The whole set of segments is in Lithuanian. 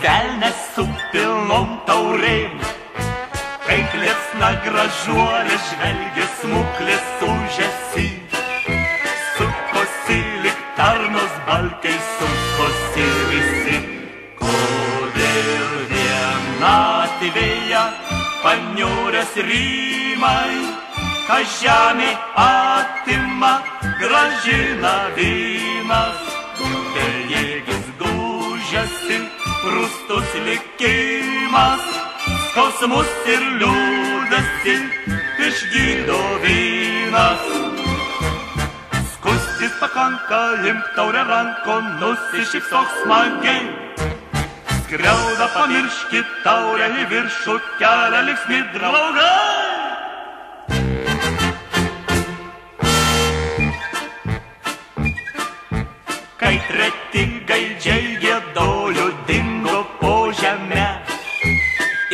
velnes su pilnom taurėm. Kaip liepsna gražuolė žvelgia smuklis užesi, sukosi lyg tarnos balkiai, sukosi visi. Kodėl vienatvėje paniuręs rymai, ką žemė atima, gražina vynas. Bejėgis gūžiasi, rūstus likimas, skausmus ir liūdesį išgydo vynas. Skustis pakanka, imk taurę rankon, nusišypsok smagiai. Skriaudą pamirškit, taurę į viršų kelia linksmi draugai. Kai treti gaidžiai giedojo, dingo po žemę.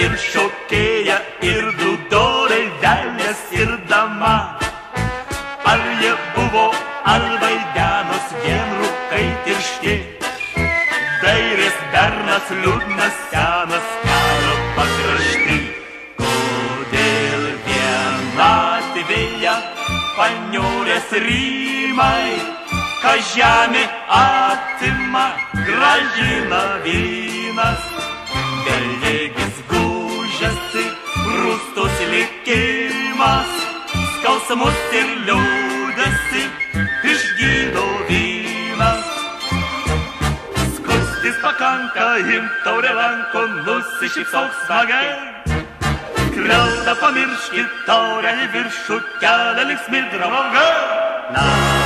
Ir šokėja, ir dūdoriai, velnias ir dama. Ar jie buvo, ar vaidenos, vien rūkai tiršti. Dairės bernas liūdnas senas kelio pakrašty. Kodėl vienatvėje paniuręs rymai, ką žemė atima, gražina vynas. Bejėgis gūžiasi, rūstus likimas, skausmus ir liūdesį išgydo vynas. Skustis pakanka, imk taurę rankon, nusišypsok smagiai. Skriaudą pamirškit, taurę į viršų kelia linksmi draugai.